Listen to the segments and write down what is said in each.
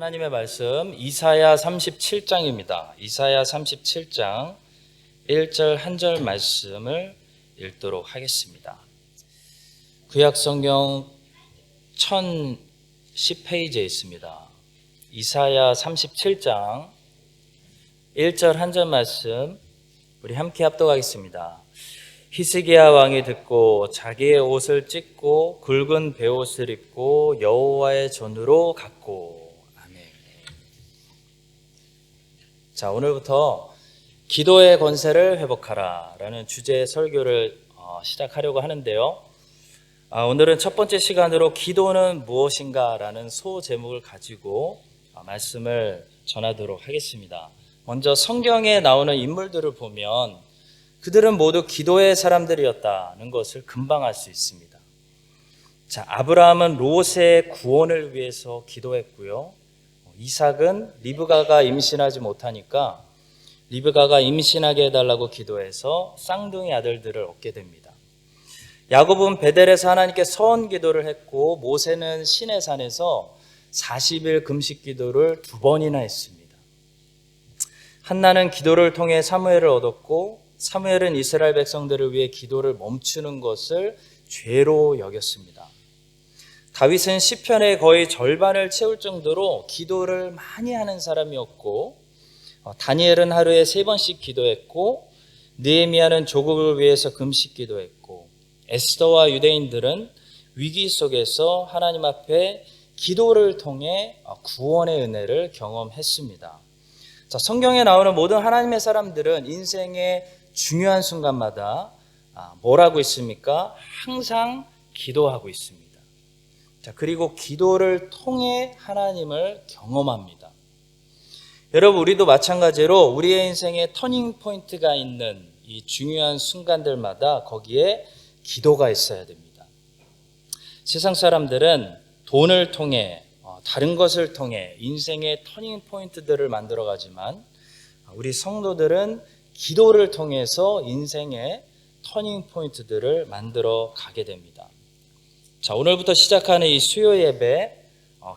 하나님의 말씀 이사야 37장입니다. 이사야 37장 1절 한 절 말씀을 읽도록 하겠습니다. 구약성경 1010페이지에 있습니다. 이사야 37장 1절 한 절 말씀 우리 함께 합독하겠습니다. 히스기야 왕이 듣고 자기의 옷을 찢고 굵은 베옷을 입고 여호와의 전으로 갔고. 아멘. 자, 오늘부터 기도의 권세를 회복하라 라는 주제의 설교를 시작하려고 하는데요. 오늘은 첫 번째 시간으로 기도는 무엇인가 라는 소제목을 가지고 말씀을 전하도록 하겠습니다. 먼저 성경에 나오는 인물들을 보면 그들은 모두 기도의 사람들이었다는 것을 금방 알 수 있습니다. 자, 아브라함은 롯의 구원을 위해서 기도했고요. 이삭은 리브가가 임신하지 못하니까 리브가가 임신하게 해달라고 기도해서 쌍둥이 아들들을 얻게 됩니다. 야곱은 베델에서 하나님께 서원 기도를 했고 모세는 시내산에서 40일 금식 기도를 2번이나 했습니다. 한나는 기도를 통해 사무엘을 얻었고 사무엘은 이스라엘 백성들을 위해 기도를 멈추는 것을 죄로 여겼습니다. 다윗은 시편의 거의 절반을 채울 정도로 기도를 많이 하는 사람이었고 다니엘은 하루에 3번씩 기도했고 느헤미야는 조국을 위해서 금식 기도했고 에스더와 유대인들은 위기 속에서 하나님 앞에 기도를 통해 구원의 은혜를 경험했습니다. 자, 성경에 나오는 모든 하나님의 사람들은 인생의 중요한 순간마다 뭘 하고 있습니까? 항상 기도하고 있습니다. 자, 그리고 기도를 통해 하나님을 경험합니다. 여러분, 우리도 마찬가지로 우리의 인생에 터닝 포인트가 있는 이 중요한 순간들마다 거기에 기도가 있어야 됩니다. 세상 사람들은 돈을 통해 다른 것을 통해 인생의 터닝 포인트들을 만들어 가지만 우리 성도들은 기도를 통해서 인생의 터닝 포인트들을 만들어 가게 됩니다. 자, 오늘부터 시작하는 이 수요 예배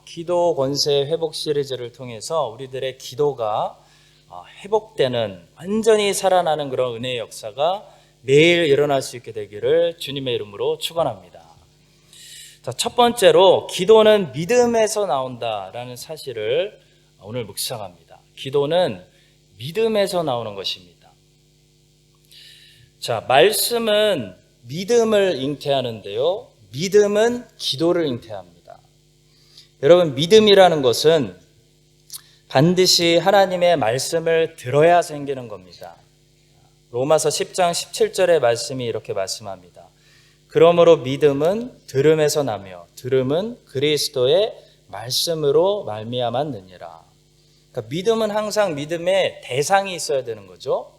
기도 권세 회복 시리즈를 통해서 우리들의 기도가 회복되는 완전히 살아나는 그런 은혜의 역사가 매일 일어날 수 있게 되기를 주님의 이름으로 축원합니다. 자, 첫 번째로 기도는 믿음에서 나온다라는 사실을 오늘 묵상합니다. 기도는 믿음에서 나오는 것입니다. 자, 말씀은 믿음을 잉태하는데요. 믿음은 기도를 잉태합니다. 여러분, 믿음이라는 것은 반드시 하나님의 말씀을 들어야 생기는 겁니다. 로마서 10장 17절의 말씀이 이렇게 말씀합니다. 그러므로 믿음은 들음에서 나며 들음은 그리스도의 말씀으로 말미암았느니라. 그러니까 믿음은 항상 믿음의 대상이 있어야 되는 거죠.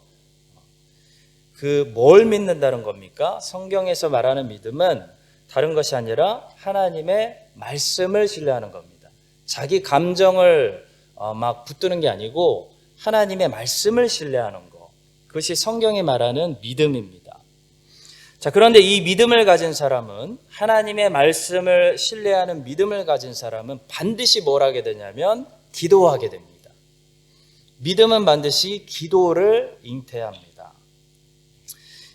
뭘 믿는다는 겁니까? 성경에서 말하는 믿음은 다른 것이 아니라 하나님의 말씀을 신뢰하는 겁니다. 자기 감정을 막 붙드는 게 아니고 하나님의 말씀을 신뢰하는 것. 그것이 성경이 말하는 믿음입니다. 자, 그런데 이 믿음을 가진 사람은 하나님의 말씀을 신뢰하는 믿음을 가진 사람은 반드시 뭘 하게 되냐면 기도하게 됩니다. 믿음은 반드시 기도를 잉태합니다.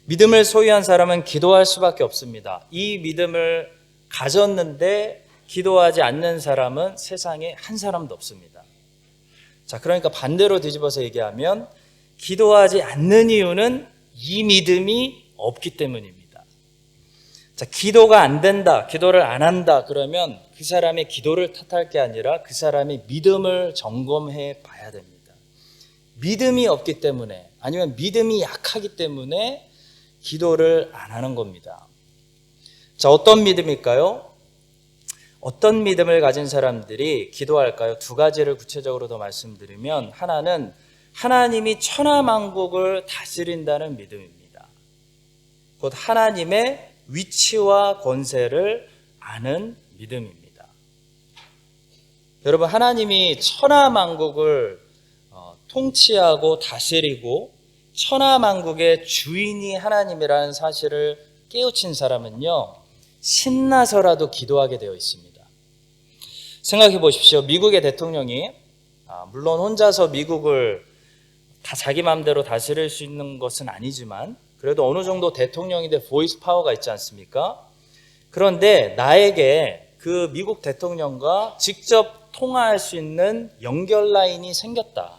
믿음을 소유한 사람은 기도할 수밖에 없습니다. 이 믿음을 가졌는데 기도하지 않는 사람은 세상에 한 사람도 없습니다. 자, 그러니까 반대로 뒤집어서 얘기하면 기도하지 않는 이유는 이 믿음이 없기 때문입니다. 자, 기도가 안 된다, 기도를 안 한다 그러면 그 사람의 기도를 탓할 게 아니라 그 사람의 믿음을 점검해 봐야 됩니다. 믿음이 없기 때문에 아니면 믿음이 약하기 때문에 기도를 안 하는 겁니다. 자, 어떤 믿음일까요? 어떤 믿음을 가진 사람들이 기도할까요? 2가지를 구체적으로 더 말씀드리면 하나는 하나님이 천하만국을 다스린다는 믿음입니다. 곧 하나님의 위치와 권세를 아는 믿음입니다. 여러분, 하나님이 천하만국을 통치하고 다스리고 천하만국의 주인이 하나님이라는 사실을 깨우친 사람은요, 신나서라도 기도하게 되어 있습니다. 생각해 보십시오. 미국의 대통령이 물론 혼자서 미국을 다 자기 마음대로 다스릴 수 있는 것은 아니지만 그래도 어느 정도 대통령인데 보이스 파워가 있지 않습니까? 그런데 나에게 그 미국 대통령과 직접 통화할 수 있는 연결 라인이 생겼다.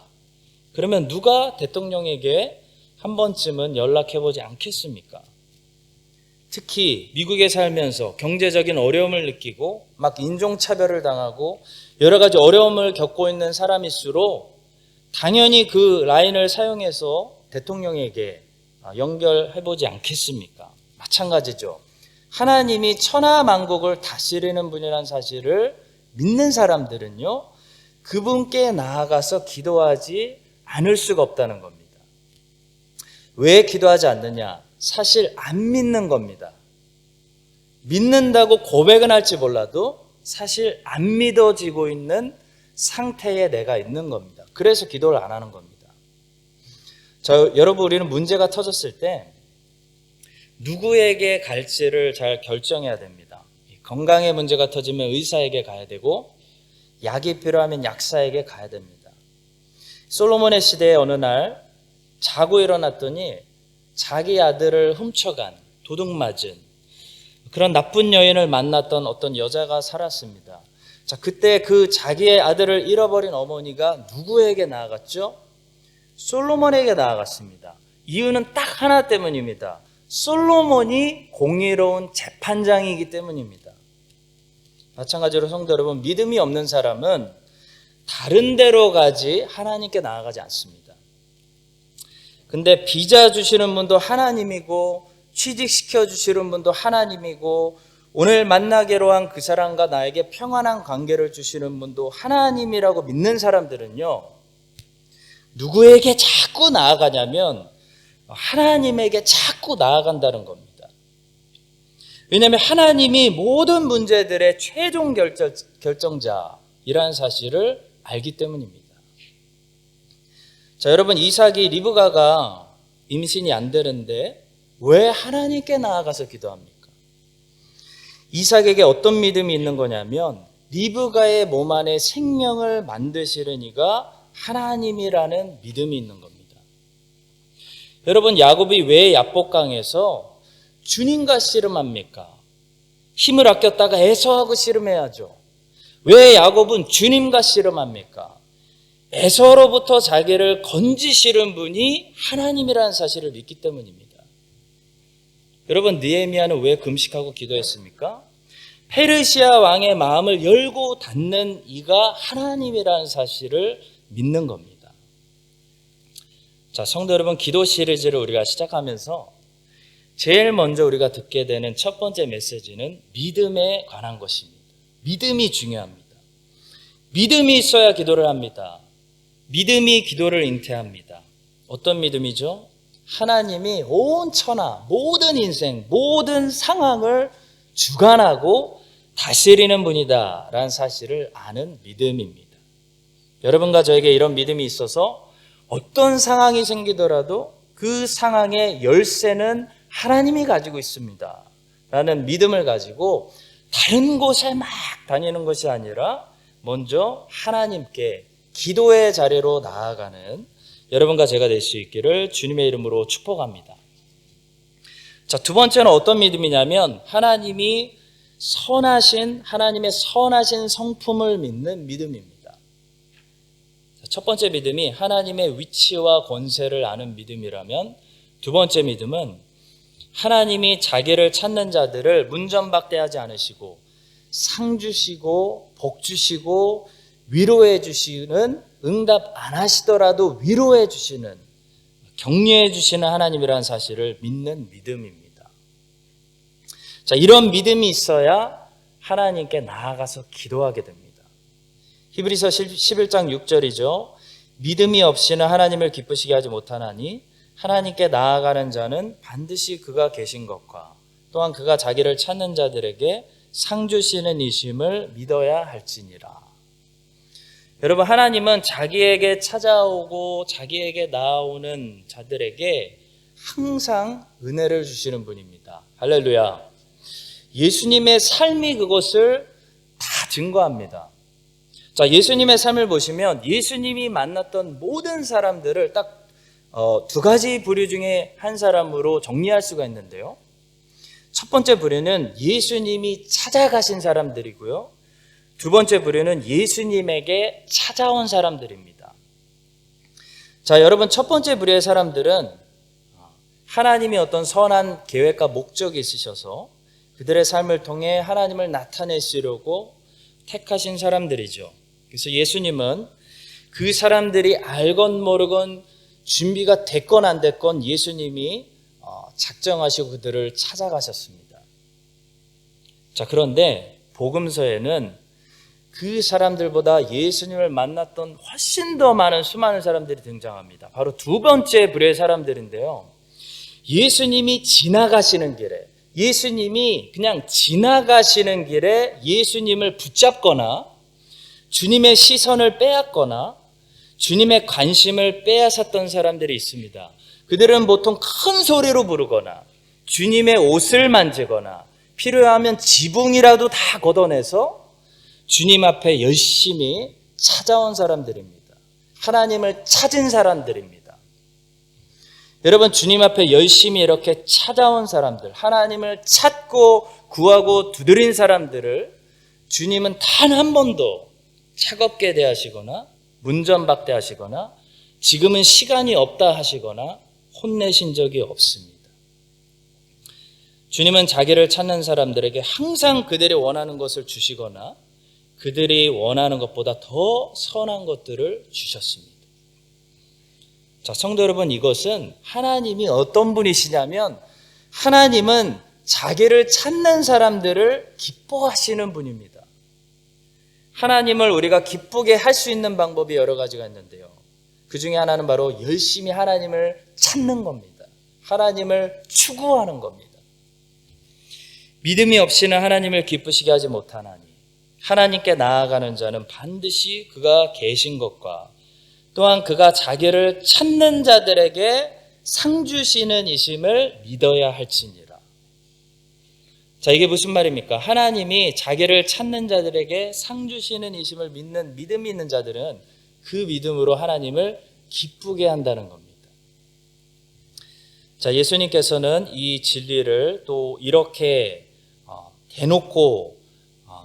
그러면 누가 대통령에게 한 번쯤은 연락해보지 않겠습니까? 특히 미국에 살면서 경제적인 어려움을 느끼고 막 인종차별을 당하고 여러 가지 어려움을 겪고 있는 사람일수록 당연히 그 라인을 사용해서 대통령에게 연결해보지 않겠습니까? 마찬가지죠. 하나님이 천하만국을 다스리는 분이라는 사실을 믿는 사람들은요, 그분께 나아가서 기도하지 않을 수가 없다는 겁니다. 왜 기도하지 않느냐? 사실 안 믿는 겁니다. 믿는다고 고백은 할지 몰라도 사실 안 믿어지고 있는 상태에 내가 있는 겁니다. 그래서 기도를 안 하는 겁니다. 자, 여러분, 우리는 문제가 터졌을 때 누구에게 갈지를 잘 결정해야 됩니다. 건강의 문제가 터지면 의사에게 가야 되고 약이 필요하면 약사에게 가야 됩니다. 솔로몬의 시대에 어느 날 자고 일어났더니 자기 아들을 훔쳐간, 도둑맞은 그런 나쁜 여인을 만났던 어떤 여자가 살았습니다. 자, 그때 그 자기의 아들을 잃어버린 어머니가 누구에게 나아갔죠? 솔로몬에게 나아갔습니다. 이유는 딱 하나 때문입니다. 솔로몬이 공의로운 재판장이기 때문입니다. 마찬가지로 성도 여러분, 믿음이 없는 사람은 다른 데로 가지 하나님께 나아가지 않습니다. 근데 비자 주시는 분도 하나님이고 취직시켜 주시는 분도 하나님이고 오늘 만나기로 한 그 사람과 나에게 평안한 관계를 주시는 분도 하나님이라고 믿는 사람들은요, 누구에게 자꾸 나아가냐면 하나님에게 자꾸 나아간다는 겁니다. 왜냐하면 하나님이 모든 문제들의 최종 결정자이라는 사실을 알기 때문입니다. 자, 여러분, 이삭이 리브가가 임신이 안 되는데 왜 하나님께 나아가서 기도합니까? 이삭에게 어떤 믿음이 있는 거냐면 리브가의 몸 안에 생명을 만드시는 이가 하나님이라는 믿음이 있는 겁니다. 여러분, 야곱이 왜 야복강에서 주님과 씨름합니까? 힘을 아꼈다가 에서하고 씨름해야죠. 왜 야곱은 주님과 씨름합니까? 에서로부터 자기를 건지시는 분이 하나님이라는 사실을 믿기 때문입니다. 여러분, 느헤미야는 왜 금식하고 기도했습니까? 페르시아 왕의 마음을 열고 닫는 이가 하나님이라는 사실을 믿는 겁니다. 자, 성도 여러분, 기도 시리즈를 우리가 시작하면서 제일 먼저 우리가 듣게 되는 첫 번째 메시지는 믿음에 관한 것입니다. 믿음이 중요합니다. 믿음이 있어야 기도를 합니다. 믿음이 기도를 잉태합니다. 어떤 믿음이죠? 하나님이 온 천하, 모든 인생, 모든 상황을 주관하고 다스리는 분이다 라는 사실을 아는 믿음입니다. 여러분과 저에게 이런 믿음이 있어서 어떤 상황이 생기더라도 그 상황의 열쇠는 하나님이 가지고 있습니다 라는 믿음을 가지고 다른 곳에 막 다니는 것이 아니라 먼저 하나님께 기도의 자리로 나아가는 여러분과 제가 될 수 있기를 주님의 이름으로 축복합니다. 자, 두 번째는 어떤 믿음이냐면 하나님의 선하신 성품을 믿는 믿음입니다. 첫 번째 믿음이 하나님의 위치와 권세를 아는 믿음이라면 두 번째 믿음은 하나님이 자기를 찾는 자들을 문전박대하지 않으시고 상 주시고 복 주시고 위로해 주시는, 응답 안 하시더라도 위로해 주시는, 격려해 주시는 하나님이라는 사실을 믿는 믿음입니다. 자, 이런 믿음이 있어야 하나님께 나아가서 기도하게 됩니다. 히브리서 11장 6절이죠. 믿음이 없이는 하나님을 기쁘시게 하지 못하나니 하나님께 나아가는 자는 반드시 그가 계신 것과 또한 그가 자기를 찾는 자들에게 상 주시는 이심을 믿어야 할지니라. 여러분, 하나님은 자기에게 찾아오고 자기에게 나아오는 자들에게 항상 은혜를 주시는 분입니다. 할렐루야. 예수님의 삶이 그것을 다 증거합니다. 자, 예수님의 삶을 보시면 예수님이 만났던 모든 사람들을 딱 두 가지 부류 중에 한 사람으로 정리할 수가 있는데요. 첫 번째 부류는 예수님이 찾아가신 사람들이고요. 두 번째 부류는 예수님에게 찾아온 사람들입니다. 자, 여러분, 첫 번째 부류의 사람들은 하나님이 어떤 선한 계획과 목적이 있으셔서 그들의 삶을 통해 하나님을 나타내시려고 택하신 사람들이죠. 그래서 예수님은 그 사람들이 알건 모르건 준비가 됐건 안 됐건 예수님이 작정하시고 그들을 찾아가셨습니다. 자, 그런데 복음서에는 그 사람들보다 예수님을 만났던 훨씬 더 많은 수많은 사람들이 등장합니다. 바로 두 번째 부류의 사람들인데요. 예수님이 지나가시는 길에, 예수님이 그냥 지나가시는 길에 예수님을 붙잡거나 주님의 시선을 빼앗거나 주님의 관심을 빼앗았던 사람들이 있습니다. 그들은 보통 큰 소리로 부르거나 주님의 옷을 만지거나 필요하면 지붕이라도 다 걷어내서 주님 앞에 열심히 찾아온 사람들입니다. 하나님을 찾은 사람들입니다. 여러분, 주님 앞에 열심히 이렇게 찾아온 사람들, 하나님을 찾고 구하고 두드린 사람들을 주님은 단 한 번도 차갑게 대하시거나 문전박대하시거나 지금은 시간이 없다 하시거나 혼내신 적이 없습니다. 주님은 자기를 찾는 사람들에게 항상 그들이 원하는 것을 주시거나 그들이 원하는 것보다 더 선한 것들을 주셨습니다. 자, 성도 여러분, 이것은 하나님이 어떤 분이시냐면 하나님은 자기를 찾는 사람들을 기뻐하시는 분입니다. 하나님을 우리가 기쁘게 할 수 있는 방법이 여러 가지가 있는데요. 그 중에 하나는 바로 열심히 하나님을 찾는 겁니다. 하나님을 추구하는 겁니다. 믿음이 없이는 하나님을 기쁘시게 하지 못하나니 하나님께 나아가는 자는 반드시 그가 계신 것과 또한 그가 자기를 찾는 자들에게 상 주시는 이심을 믿어야 할지니라. 자, 이게 무슨 말입니까? 하나님이 자기를 찾는 자들에게 상 주시는 이심을 믿는 믿음이 있는 자들은 그 믿음으로 하나님을 기쁘게 한다는 겁니다. 자, 예수님께서는 이 진리를 또 이렇게 대놓고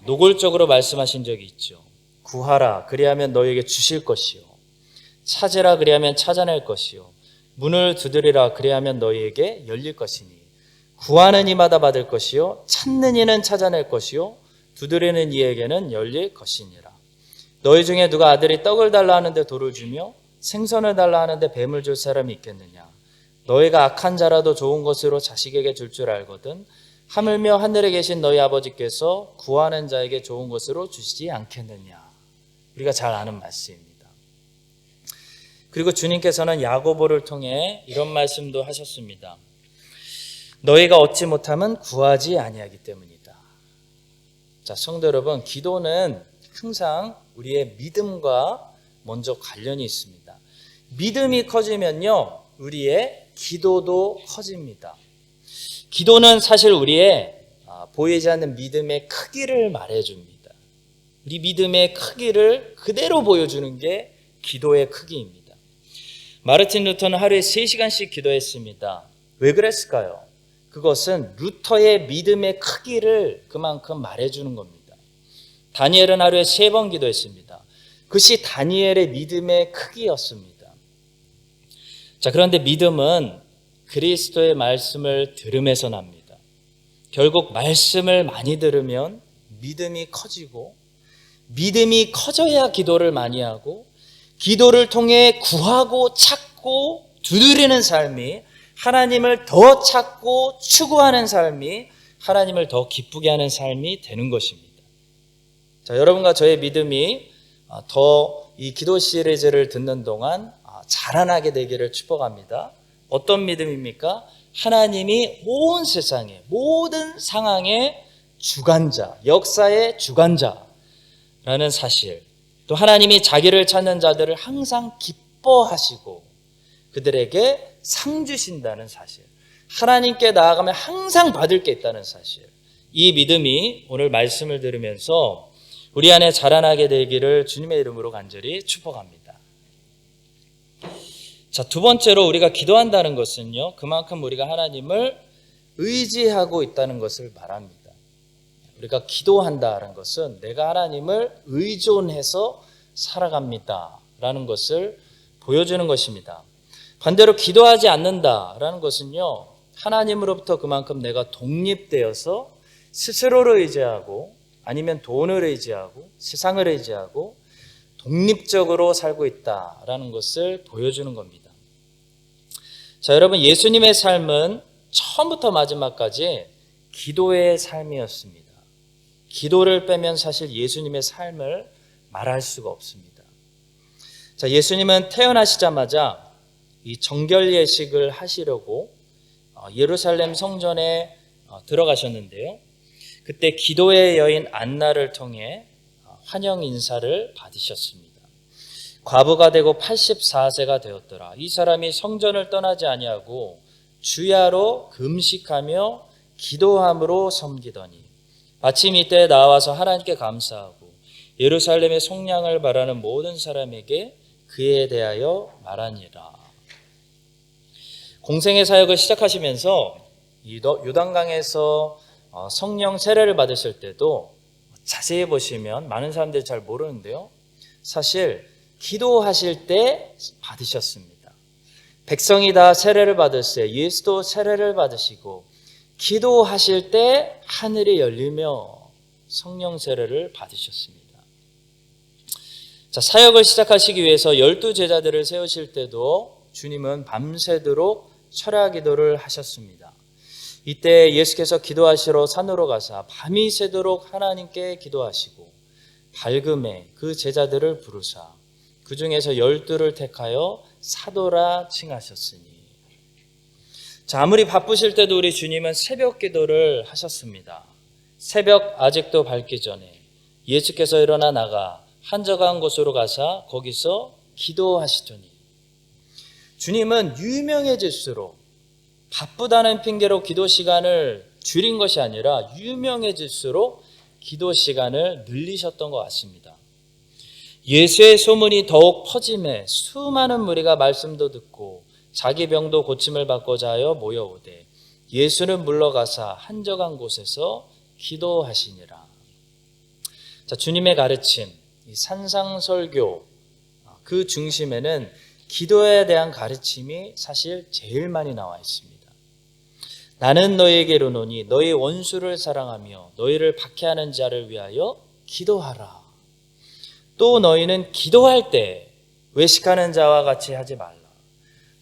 노골적으로 말씀하신 적이 있죠. 구하라 그리하면 너희에게 주실 것이요, 찾으라 그리하면 찾아낼 것이요, 문을 두드리라 그리하면 너희에게 열릴 것이니 구하는 이마다 받을 것이요 찾는 이는 찾아낼 것이요 두드리는 이에게는 열릴 것이니라. 너희 중에 누가 아들이 떡을 달라 하는데 돌을 주며 생선을 달라 하는데 뱀을 줄 사람이 있겠느냐? 너희가 악한 자라도 좋은 것으로 자식에게 줄 줄 알거든 하물며 하늘에 계신 너희 아버지께서 구하는 자에게 좋은 것으로 주시지 않겠느냐? 우리가 잘 아는 말씀입니다. 그리고 주님께서는 야고보를 통해 이런 말씀도 하셨습니다. 너희가 얻지 못하면 구하지 아니하기 때문이다. 자, 성도 여러분, 기도는 항상 우리의 믿음과 먼저 관련이 있습니다. 믿음이 커지면요, 우리의 기도도 커집니다. 기도는 사실 우리의 보이지 않는 믿음의 크기를 말해줍니다. 우리 믿음의 크기를 그대로 보여주는 게 기도의 크기입니다. 마르틴 루터는 하루에 3시간씩 기도했습니다. 왜 그랬을까요? 그것은 루터의 믿음의 크기를 그만큼 말해주는 겁니다. 다니엘은 하루에 3번 기도했습니다. 그것이 다니엘의 믿음의 크기였습니다. 자, 그런데 믿음은 그리스도의 말씀을 들음에서 납니다. 결국 말씀을 많이 들으면 믿음이 커지고 믿음이 커져야 기도를 많이 하고 기도를 통해 구하고 찾고 두드리는 삶이 하나님을 더 찾고 추구하는 삶이 하나님을 더 기쁘게 하는 삶이 되는 것입니다. 자, 여러분과 저의 믿음이 더 이 기도 시리즈를 듣는 동안 자라나게 되기를 축복합니다. 어떤 믿음입니까? 하나님이 온 세상의 모든 상황의 주관자, 역사의 주관자라는 사실, 또 하나님이 자기를 찾는 자들을 항상 기뻐하시고 그들에게 상 주신다는 사실, 하나님께 나아가면 항상 받을 게 있다는 사실, 이 믿음이 오늘 말씀을 들으면서 우리 안에 자라나게 되기를 주님의 이름으로 간절히 축복합니다. 자, 두 번째로 우리가 기도한다는 것은요, 그만큼 우리가 하나님을 의지하고 있다는 것을 말합니다. 우리가 기도한다는 것은 내가 하나님을 의존해서 살아갑니다 라는 것을 보여주는 것입니다. 반대로 기도하지 않는다라는 것은요, 하나님으로부터 그만큼 내가 독립되어서 스스로를 의지하고 아니면 돈을 의지하고 세상을 의지하고 독립적으로 살고 있다라는 것을 보여주는 겁니다. 자, 여러분, 예수님의 삶은 처음부터 마지막까지 기도의 삶이었습니다. 기도를 빼면 사실 예수님의 삶을 말할 수가 없습니다. 자, 예수님은 태어나시자마자 이 정결 예식을 하시려고 예루살렘 성전에 들어가셨는데요. 그때 기도의 여인 안나를 통해 환영 인사를 받으셨습니다. 과부가 되고 84세가 되었더라. 이 사람이 성전을 떠나지 아니하고 주야로 금식하며 기도함으로 섬기더니 아침 이때 나와서 하나님께 감사하고 예루살렘의 속량을 바라는 모든 사람에게 그에 대하여 말하니라. 공생의 사역을 시작하시면서 요단강에서 성령 세례를 받으실 때도 자세히 보시면 많은 사람들이 잘 모르는데요, 사실 기도하실 때 받으셨습니다. 백성이 다 세례를 받으세요. 예수도 세례를 받으시고 기도하실 때 하늘이 열리며 성령 세례를 받으셨습니다. 자, 사역을 시작하시기 위해서 12제자들을 세우실 때도 주님은 밤새도록 철야 기도를 하셨습니다. 이때 예수께서 기도하시러 산으로 가사 밤이 새도록 하나님께 기도하시고 밝음에 그 제자들을 부르사 그 중에서 12를 택하여 사도라 칭하셨으니. 자, 아무리 바쁘실 때도 우리 주님은 새벽 기도를 하셨습니다. 새벽 아직도 밝기 전에 예수께서 일어나 나가 한적한 곳으로 가사 거기서 기도하시더니, 주님은 유명해질수록 바쁘다는 핑계로 기도 시간을 줄인 것이 아니라 유명해질수록 기도 시간을 늘리셨던 것 같습니다. 예수의 소문이 더욱 퍼짐에 수많은 무리가 말씀도 듣고 자기 병도 고침을 받고자 하여 모여오되 예수는 물러가사 한적한 곳에서 기도하시니라. 자, 주님의 가르침, 이 산상설교 그 중심에는 기도에 대한 가르침이 사실 제일 많이 나와 있습니다. 나는 너희에게 이르노니 너희 원수를 사랑하며 너희를 박해하는 자를 위하여 기도하라. 또 너희는 기도할 때 외식하는 자와 같이 하지 말라.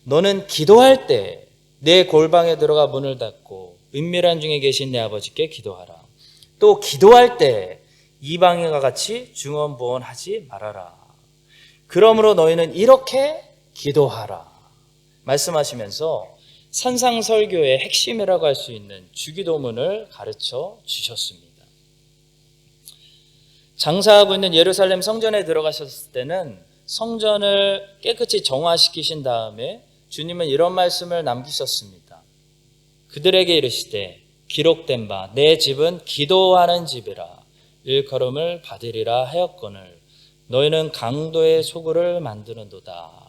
너는 기도할 때 내 골방에 들어가 문을 닫고 은밀한 중에 계신 내 아버지께 기도하라. 또 기도할 때 이방인과 같이 중언부언하지 말아라. 그러므로 너희는 이렇게 기도하라 말씀하시면서 산상설교의 핵심이라고 할 수 있는 주기도문을 가르쳐 주셨습니다. 장사하고 있는 예루살렘 성전에 들어가셨을 때는 성전을 깨끗이 정화시키신 다음에 주님은 이런 말씀을 남기셨습니다. 그들에게 이르시되 기록된 바 내 집은 기도하는 집이라 일컬음을 받으리라 하였거늘 너희는 강도의 소굴을 만드는도다.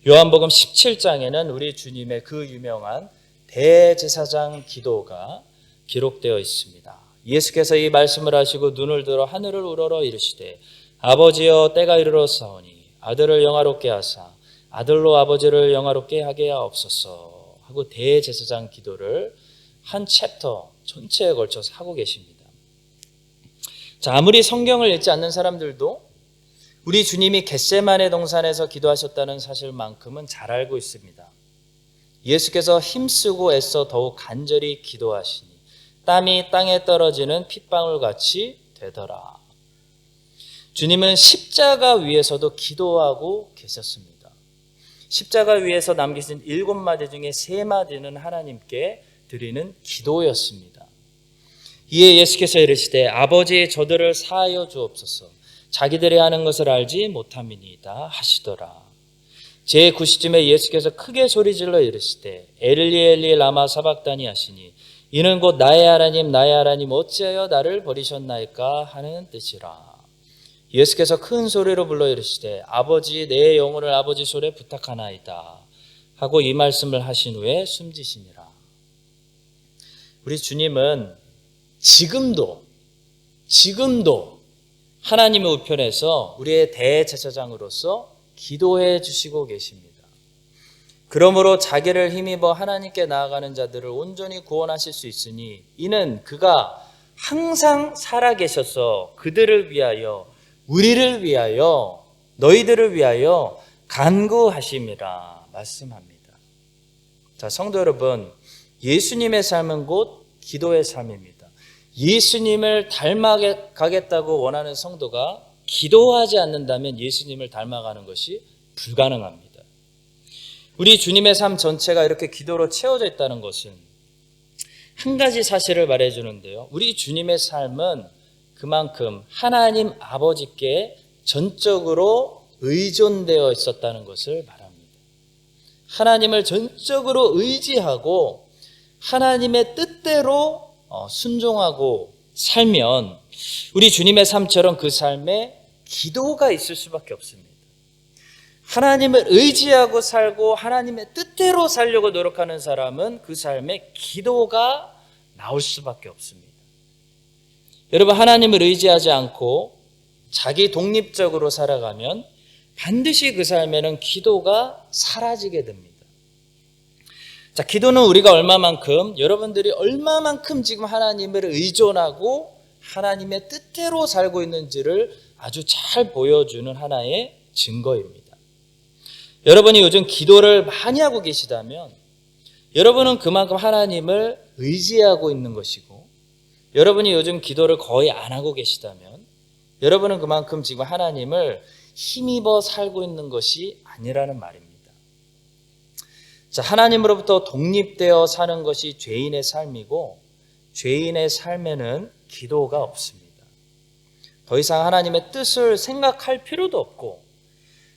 요한복음 17장에는 우리 주님의 그 유명한 대제사장 기도가 기록되어 있습니다. 예수께서 이 말씀을 하시고 눈을 들어 하늘을 우러러 이르시되 아버지여 때가 이르렀사오니 아들을 영화롭게 하사 아들로 아버지를 영화롭게 하게 하옵소서 하고 대제사장 기도를 한 챕터 전체에 걸쳐서 하고 계십니다. 자, 아무리 성경을 읽지 않는 사람들도 우리 주님이 겟세마네 동산에서 기도하셨다는 사실만큼은 잘 알고 있습니다. 예수께서 힘쓰고 애써 더욱 간절히 기도하시니 땀이 땅에 떨어지는 핏방울같이 되더라. 주님은 십자가 위에서도 기도하고 계셨습니다. 십자가 위에서 남기신 7마디 중에 3마디는 하나님께 드리는 기도였습니다. 이에 예수께서 이르시되 아버지 저들을 사하여 주옵소서 자기들이 하는 것을 알지 못함이니이다 하시더라. 제9시쯤에 예수께서 크게 소리질러 이르시되 엘리 엘리 라마 사박다니 하시니 이는 곧 나의 하나님 어찌하여 나를 버리셨나이까 하는 뜻이라. 예수께서 큰 소리로 불러 이르시되 아버지 내 영혼을 아버지 손에 부탁하나이다 하고 이 말씀을 하신 후에 숨지시니라. 우리 주님은 지금도 하나님의 우편에서 우리의 대제사장으로서 기도해 주시고 계십니다. 그러므로 자기를 힘입어 하나님께 나아가는 자들을 온전히 구원하실 수 있으니 이는 그가 항상 살아계셔서 그들을 위하여 우리를 위하여 너희들을 위하여 간구하심이라 말씀합니다. 자, 성도 여러분, 예수님의 삶은 곧 기도의 삶입니다. 예수님을 닮아가겠다고 원하는 성도가 기도하지 않는다면 예수님을 닮아가는 것이 불가능합니다. 우리 주님의 삶 전체가 이렇게 기도로 채워져 있다는 것은 한 가지 사실을 말해주는데요. 우리 주님의 삶은 그만큼 하나님 아버지께 전적으로 의존되어 있었다는 것을 말합니다. 하나님을 전적으로 의지하고 하나님의 뜻대로 순종하고 살면 우리 주님의 삶처럼 그 삶에 기도가 있을 수밖에 없습니다. 하나님을 의지하고 살고 하나님의 뜻대로 살려고 노력하는 사람은 그 삶에 기도가 나올 수밖에 없습니다. 여러분, 하나님을 의지하지 않고 자기 독립적으로 살아가면 반드시 그 삶에는 기도가 사라지게 됩니다. 자, 기도는 우리가 여러분들이 얼마만큼 지금 하나님을 의존하고 하나님의 뜻대로 살고 있는지를 아주 잘 보여주는 하나의 증거입니다. 여러분이 요즘 기도를 많이 하고 계시다면 여러분은 그만큼 하나님을 의지하고 있는 것이고, 여러분이 요즘 기도를 거의 안 하고 계시다면 여러분은 그만큼 지금 하나님을 힘입어 살고 있는 것이 아니라는 말입니다. 자, 하나님으로부터 독립되어 사는 것이 죄인의 삶이고, 죄인의 삶에는 기도가 없습니다. 더 이상 하나님의 뜻을 생각할 필요도 없고,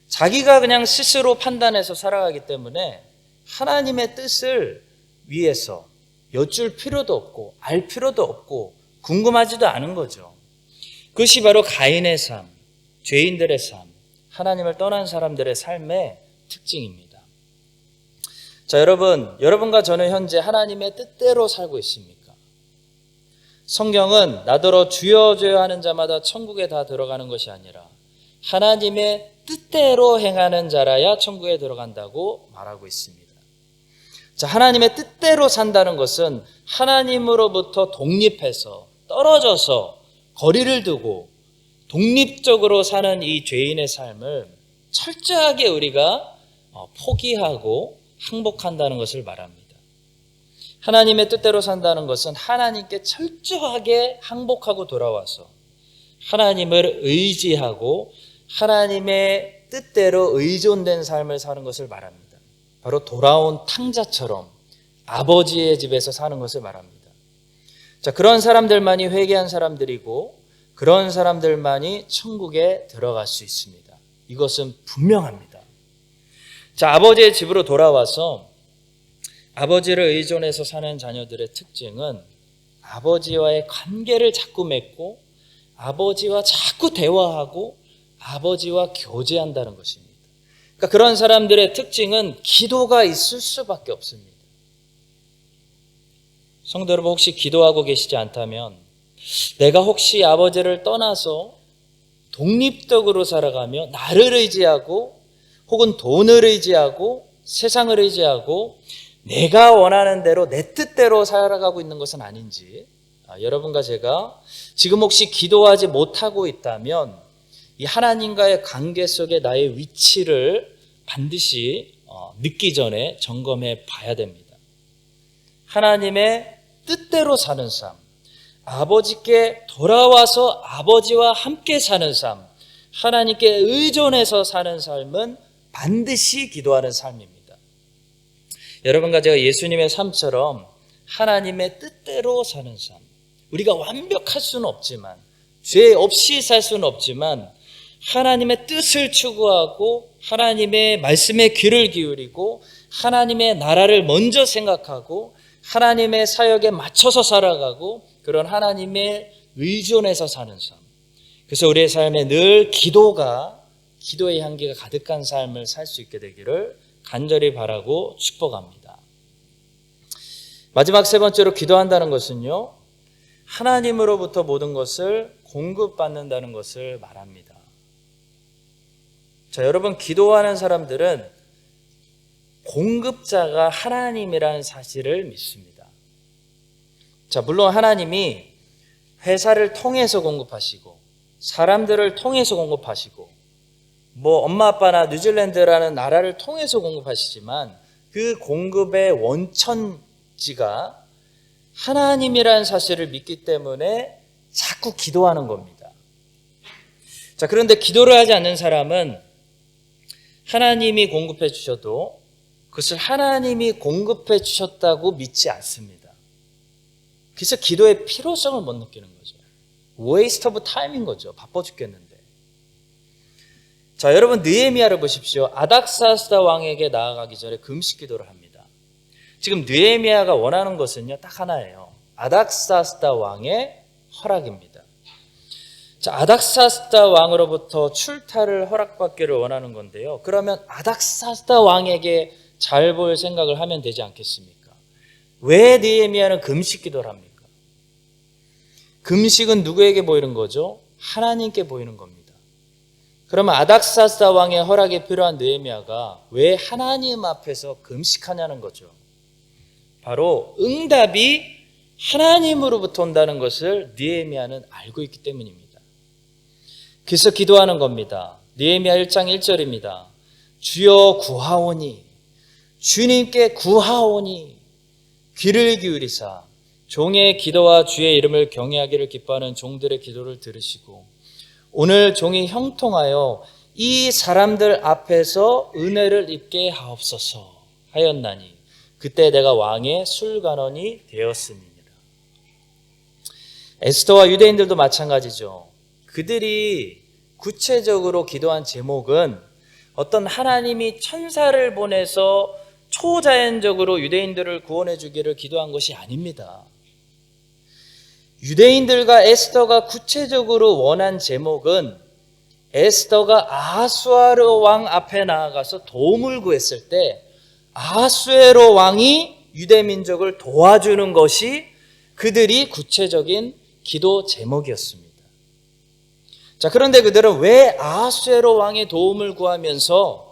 자기가 그냥 스스로 판단해서 살아가기 때문에 하나님의 뜻을 위해서 여쭐 필요도 없고 알 필요도 없고 궁금하지도 않은 거죠. 그것이 바로 가인의 삶, 죄인들의 삶, 하나님을 떠난 사람들의 삶의 특징입니다. 자, 여러분과 저는 현재 하나님의 뜻대로 살고 있습니까? 성경은 나더러 주여 주여 하는 자마다 천국에 다 들어가는 것이 아니라 하나님의 뜻대로 행하는 자라야 천국에 들어간다고 말하고 있습니다. 자, 하나님의 뜻대로 산다는 것은 하나님으로부터 독립해서 떨어져서 거리를 두고 독립적으로 사는 이 죄인의 삶을 철저하게 우리가 포기하고 항복한다는 것을 말합니다. 하나님의 뜻대로 산다는 것은 하나님께 철저하게 항복하고 돌아와서 하나님을 의지하고 하나님의 뜻대로 의존된 삶을 사는 것을 말합니다. 바로 돌아온 탕자처럼 아버지의 집에서 사는 것을 말합니다. 자, 그런 사람들만이 회개한 사람들이고 그런 사람들만이 천국에 들어갈 수 있습니다. 이것은 분명합니다. 자, 아버지의 집으로 돌아와서 아버지를 의존해서 사는 자녀들의 특징은 아버지와의 관계를 자꾸 맺고 아버지와 자꾸 대화하고 아버지와 교제한다는 것입니다. 그러니까 그런 사람들의 특징은 기도가 있을 수밖에 없습니다. 성도 여러분, 혹시 기도하고 계시지 않다면 내가 혹시 아버지를 떠나서 독립적으로 살아가며 나를 의지하고 혹은 돈을 의지하고 세상을 의지하고 내가 원하는 대로 내 뜻대로 살아가고 있는 것은 아닌지, 여러분과 제가 지금 혹시 기도하지 못하고 있다면 이 하나님과의 관계 속에 나의 위치를 반드시 늦기 전에 점검해 봐야 됩니다. 하나님의 뜻대로 사는 삶, 아버지께 돌아와서 아버지와 함께 사는 삶, 하나님께 의존해서 사는 삶은 반드시 기도하는 삶입니다. 여러분과 제가 예수님의 삶처럼 하나님의 뜻대로 사는 삶, 우리가 완벽할 수는 없지만, 죄 없이 살 수는 없지만 하나님의 뜻을 추구하고 하나님의 말씀에 귀를 기울이고 하나님의 나라를 먼저 생각하고 하나님의 사역에 맞춰서 살아가고 그런 하나님의 의존해서 사는 삶. 그래서 우리의 삶에 늘 기도의 향기가 가득한 삶을 살 수 있게 되기를 간절히 바라고 축복합니다. 마지막 세 번째로 기도한다는 것은요, 하나님으로부터 모든 것을 공급받는다는 것을 말합니다. 자, 여러분, 기도하는 사람들은 공급자가 하나님이라는 사실을 믿습니다. 자, 물론 하나님이 회사를 통해서 공급하시고 사람들을 통해서 공급하시고 엄마 아빠나 뉴질랜드라는 나라를 통해서 공급하시지만 그 공급의 원천지가 하나님이라는 사실을 믿기 때문에 자꾸 기도하는 겁니다. 자, 그런데 기도를 하지 않는 사람은 하나님이 공급해 주셔도 그것을 하나님이 공급해 주셨다고 믿지 않습니다. 그래서 기도의 필요성을 못 느끼는 거죠. waste of time인 거죠. 바빠 죽겠는데. 자, 여러분, 느헤미야를 보십시오. 아닥사스다 왕에게 나아가기 전에 금식 기도를 합니다. 지금 느헤미야가 원하는 것은요, 딱 하나예요. 아닥사스다 왕의 허락입니다. 자, 아닥사스다 왕으로부터 출타를 허락받기를 원하는 건데요. 그러면 아닥사스다 왕에게 잘 보일 생각을 하면 되지 않겠습니까? 왜 느헤미야는 금식 기도를 합니까? 금식은 누구에게 보이는 거죠? 하나님께 보이는 겁니다. 그러면 아닥사스다 왕의 허락이 필요한 느헤미야가 왜 하나님 앞에서 금식하냐는 거죠. 바로 응답이 하나님으로부터 온다는 것을 느헤미야는 알고 있기 때문입니다. 그래서 기도하는 겁니다. 느헤미야 1장 1절입니다. 주여 구하오니, 주님께 구하오니 귀를 기울이사 종의 기도와 주의 이름을 경외하기를 기뻐하는 종들의 기도를 들으시고 오늘 종이 형통하여 이 사람들 앞에서 은혜를 입게 하옵소서 하였나니 그때 내가 왕의 술관원이 되었음이니라. 에스더와 유대인들도 마찬가지죠. 그들이 구체적으로 기도한 제목은 어떤 하나님이 천사를 보내서 초자연적으로 유대인들을 구원해 주기를 기도한 것이 아닙니다. 유대인들과 에스더가 구체적으로 원한 제목은 에스더가 아하수에로 왕 앞에 나아가서 도움을 구했을 때 아하수에로 왕이 유대 민족을 도와주는 것이 그들이 구체적인 기도 제목이었습니다. 자, 그런데 그들은 왜 아하수에로 왕의 도움을 구하면서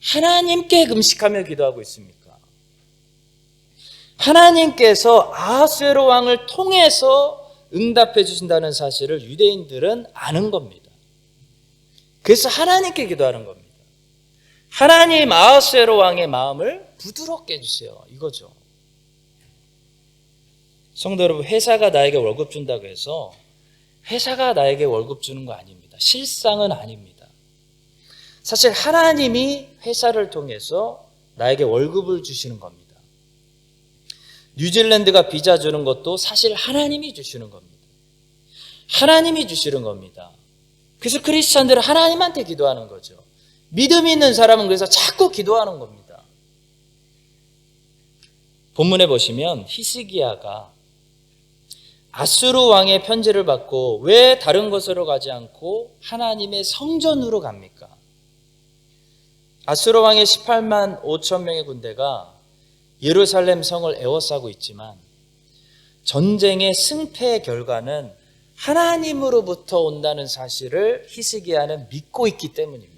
하나님께 금식하며 기도하고 있습니까? 하나님께서 아하수에로 왕을 통해서 응답해 주신다는 사실을 유대인들은 아는 겁니다. 그래서 하나님께 기도하는 겁니다. 하나님, 아하수에로 왕의 마음을 부드럽게 해주세요. 이거죠. 성도 여러분, 회사가 나에게 월급 준다고 해서 회사가 나에게 월급 주는 거 아닙니다. 실상은 아닙니다. 사실 하나님이 회사를 통해서 나에게 월급을 주시는 겁니다. 뉴질랜드가 비자 주는 것도 사실 하나님이 주시는 겁니다. 하나님이 주시는 겁니다. 그래서 크리스찬들은 하나님한테 기도하는 거죠. 믿음 있는 사람은 그래서 자꾸 기도하는 겁니다. 본문에 보시면 히스기야가 아수르 왕의 편지를 받고 왜 다른 곳으로 가지 않고 하나님의 성전으로 갑니까? 아수르 왕의 18만 5천 명의 군대가 예루살렘 성을 에워싸고 있지만 전쟁의 승패의 결과는 하나님으로부터 온다는 사실을 히스기야는 믿고 있기 때문입니다.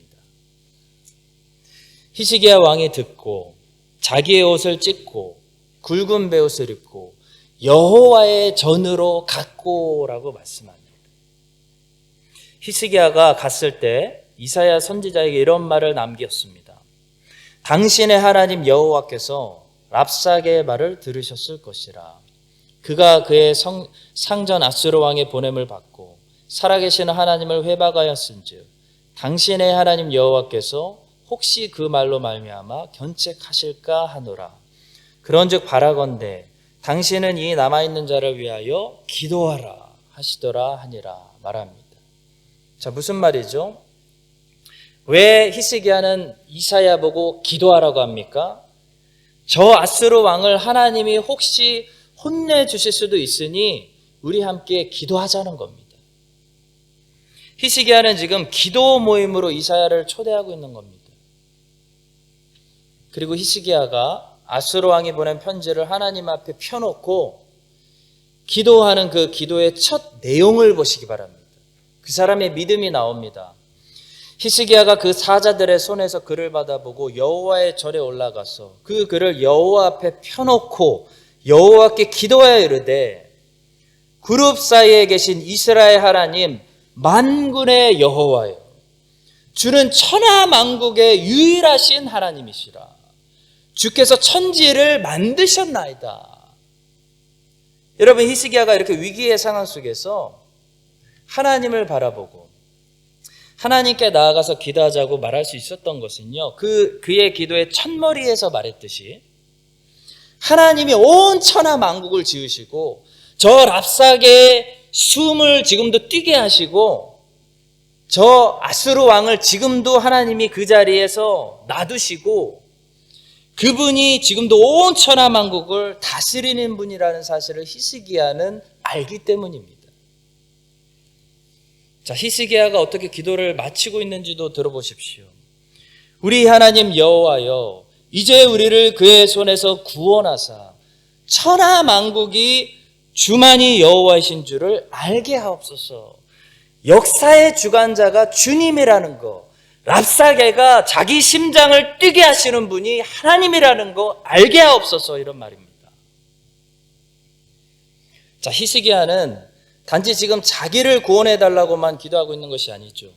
히스기야 왕이 듣고 자기의 옷을 찢고 굵은 베옷을 입고 여호와의 전으로 갔고라고 말씀합니다. 히스기야가 갔을 때 이사야 선지자에게 이런 말을 남겼습니다. 당신의 하나님 여호와께서 랍사게의 말을 들으셨을 것이라. 그가 그의 상전 아수르 왕의 보냄을 받고 살아계시는 하나님을 회박하였은즉 당신의 하나님 여호와께서 혹시 그 말로 말미암아 견책하실까 하노라. 그런즉 바라건대 당신은 이 남아있는 자를 위하여 기도하라 하시더라 하니라 말합니다. 자, 무슨 말이죠? 왜 히스기야는 이사야 보고 기도하라고 합니까? 저 아수르 왕을 하나님이 혹시 혼내주실 수도 있으니 우리 함께 기도하자는 겁니다. 히스기야는 지금 기도 모임으로 이사야를 초대하고 있는 겁니다. 그리고 히스기야가 아수르 왕이 보낸 편지를 하나님 앞에 펴놓고 기도하는 그 기도의 첫 내용을 보시기 바랍니다. 그 사람의 믿음이 나옵니다. 히스기야가 그 사자들의 손에서 글을 받아보고 여호와의 절에 올라가서 그 글을 여호와 앞에 펴놓고 여호와께 기도하여 이르되 그룹 사이에 계신 이스라엘 하나님 만군의 여호와여, 주는 천하 만국의 유일하신 하나님이시라. 주께서 천지를 만드셨나이다. 여러분, 히스기야가 이렇게 위기의 상황 속에서 하나님을 바라보고 하나님께 나아가서 기도하자고 말할 수 있었던 것은요, 그의 기도의 첫머리에서 말했듯이 하나님이 온 천하 만국을 지으시고 저 랍사게의 숨을 지금도 뛰게 하시고 저 아수르 왕을 지금도 하나님이 그 자리에서 놔두시고 그분이 지금도 온 천하 만국을 다스리는 분이라는 사실을 히스기야는 알기 때문입니다. 자, 히스기야가 어떻게 기도를 마치고 있는지도 들어보십시오. 우리 하나님 여호와여, 이제 우리를 그의 손에서 구원하사 천하 만국이 주만이 여호와이신 줄을 알게 하옵소서. 역사의 주관자가 주님이라는 거, 랍사게가 자기 심장을 뛰게 하시는 분이 하나님이라는 거 알게 하옵소서, 이런 말입니다. 자, 히스기야는 단지 지금 자기를 구원해달라고만 기도하고 있는 것이 아니죠.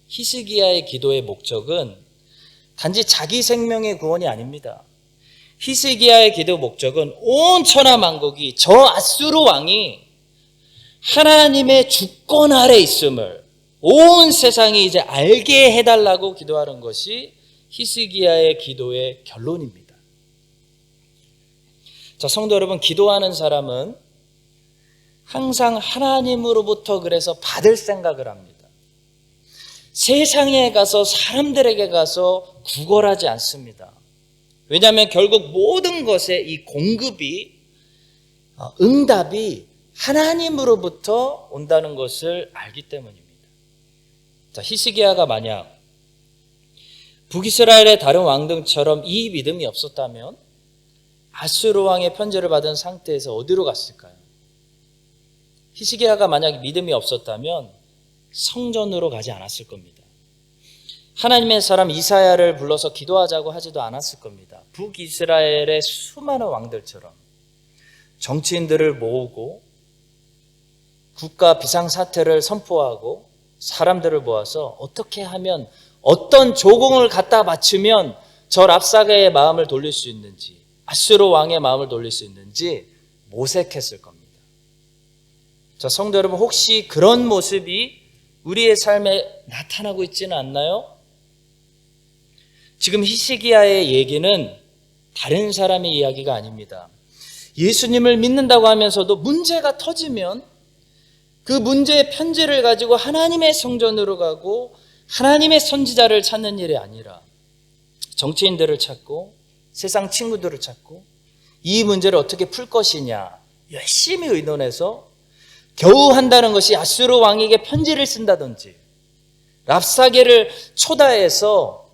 히스기야의 기도의 목적은 단지 자기 생명의 구원이 아닙니다. 히스기야의 기도 목적은 온 천하 만국이 저 아수르 왕이 하나님의 주권 아래 있음을 온 세상이 이제 알게 해달라고 기도하는 것이 히스기야의 기도의 결론입니다. 자, 성도 여러분, 기도하는 사람은 항상 하나님으로부터 그래서 받을 생각을 합니다. 세상에 가서 사람들에게 가서 구걸하지 않습니다. 왜냐하면 결국 모든 것의 이 공급이 응답이 하나님으로부터 온다는 것을 알기 때문입니다. 자, 히스기야가 만약 북이스라엘의 다른 왕들처럼 이 믿음이 없었다면 아수르 왕의 편지를 받은 상태에서 어디로 갔을까요? 히스기야가 만약 믿음이 없었다면 성전으로 가지 않았을 겁니다. 하나님의 사람 이사야를 불러서 기도하자고 하지도 않았을 겁니다. 북이스라엘의 수많은 왕들처럼 정치인들을 모으고 국가 비상사태를 선포하고 사람들을 모아서 어떻게 하면 어떤 조공을 갖다 바치면 저 랍사게의 마음을 돌릴 수 있는지, 아수르 왕의 마음을 돌릴 수 있는지 모색했을 겁니다. 자, 성도 여러분, 혹시 그런 모습이 우리의 삶에 나타나고 있지는 않나요? 지금 히스기야의 얘기는 다른 사람의 이야기가 아닙니다. 예수님을 믿는다고 하면서도 문제가 터지면 그 문제의 편지를 가지고 하나님의 성전으로 가고 하나님의 선지자를 찾는 일이 아니라 정치인들을 찾고 세상 친구들을 찾고 이 문제를 어떻게 풀 것이냐 열심히 의논해서 겨우 한다는 것이 아수르 왕에게 편지를 쓴다든지 랍사게를 초대해서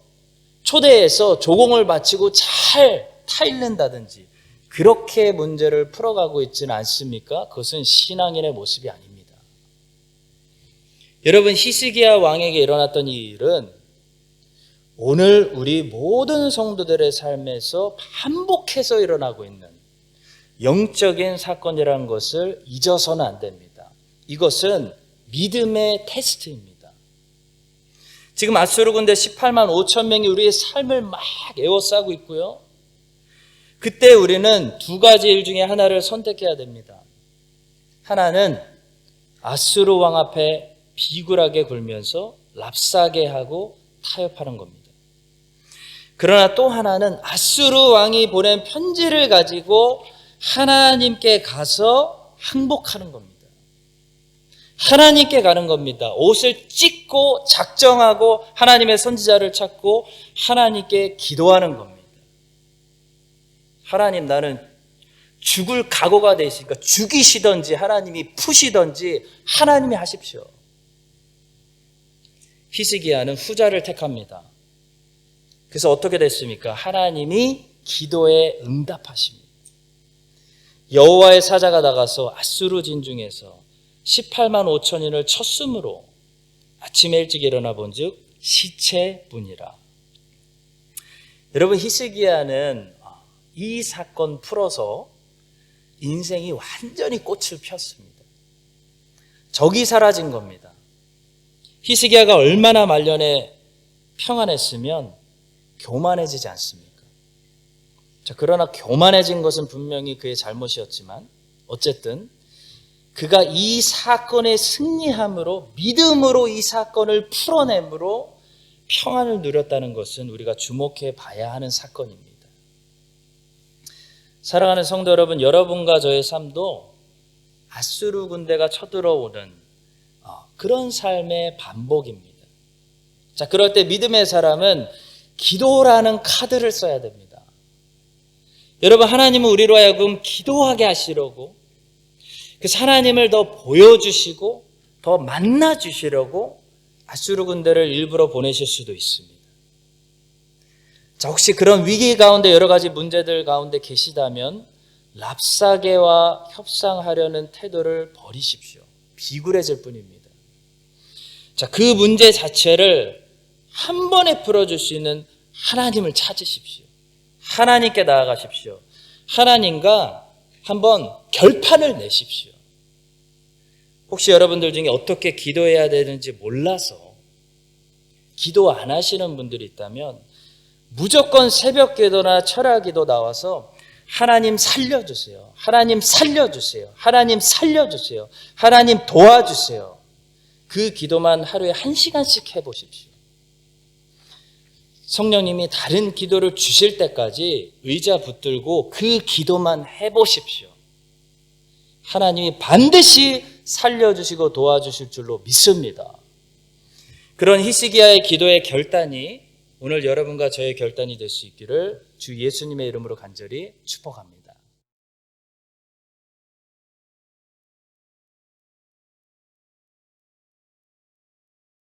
조공을 바치고 잘 타일른다든지 그렇게 문제를 풀어가고 있지는 않습니까? 그것은 신앙인의 모습이 아닙니다. 여러분, 히스기야 왕에게 일어났던 이 일은 오늘 우리 모든 성도들의 삶에서 반복해서 일어나고 있는 영적인 사건이라는 것을 잊어서는 안 됩니다. 이것은 믿음의 테스트입니다. 지금 아수르 군대 18만 5천 명이 우리의 삶을 막 에워싸고 있고요. 그때 우리는 두 가지 일 중에 하나를 선택해야 됩니다. 하나는 아수르 왕 앞에 비굴하게 굴면서 랍사게하고 타협하는 겁니다. 그러나 또 하나는 아수르 왕이 보낸 편지를 가지고 하나님께 가서 항복하는 겁니다. 하나님께 가는 겁니다. 옷을 찢고 작정하고 하나님의 선지자를 찾고 하나님께 기도하는 겁니다. 하나님, 나는 죽을 각오가 돼 있으니까 죽이시든지 하나님이 푸시든지 하나님이 하십시오. 히스기야는 후자를 택합니다. 그래서 어떻게 됐습니까? 하나님이 기도에 응답하십니다. 여호와의 사자가 나가서 아수르 진중에서 18만 5천인을 쳤으므로 아침에 일찍 일어나 본즉 시체뿐이라. 여러분, 히스기야는 이 사건 풀어서 인생이 완전히 꽃을 폈습니다. 적이 사라진 겁니다. 히스기야가 얼마나 말년에 평안했으면 교만해지지 않습니까? 자, 그러나 교만해진 것은 분명히 그의 잘못이었지만 어쨌든 그가 이 사건에 승리함으로, 믿음으로 이 사건을 풀어냄으로 평안을 누렸다는 것은 우리가 주목해 봐야 하는 사건입니다. 사랑하는 성도 여러분, 여러분과 저의 삶도 아수르 군대가 쳐들어오는 그런 삶의 반복입니다. 자, 그럴 때 믿음의 사람은 기도라는 카드를 써야 됩니다. 여러분, 하나님은 우리로 하여금 기도하게 하시려고, 그래서 하나님을 더 보여주시고 더 만나주시려고 아수르 군대를 일부러 보내실 수도 있습니다. 자, 혹시 그런 위기 가운데 여러 가지 문제들 가운데 계시다면 랍사게와 협상하려는 태도를 버리십시오. 비굴해질 뿐입니다. 자, 그 문제 자체를 한 번에 풀어줄 수 있는 하나님을 찾으십시오. 하나님께 나아가십시오. 하나님과 한번 결판을 내십시오. 혹시 여러분들 중에 어떻게 기도해야 되는지 몰라서 기도 안 하시는 분들이 있다면 무조건 새벽 기도나 철야 기도 나와서 하나님 살려주세요. 하나님 살려주세요. 하나님 살려주세요. 하나님 도와주세요. 그 기도만 하루에 1시간씩 해보십시오. 성령님이 다른 기도를 주실 때까지 의자 붙들고 그 기도만 해보십시오. 하나님이 반드시 살려주시고 도와주실 줄로 믿습니다. 그런 히스기야의 기도의 결단이 오늘 여러분과 저의 결단이 될 수 있기를 주 예수님의 이름으로 간절히 축복합니다.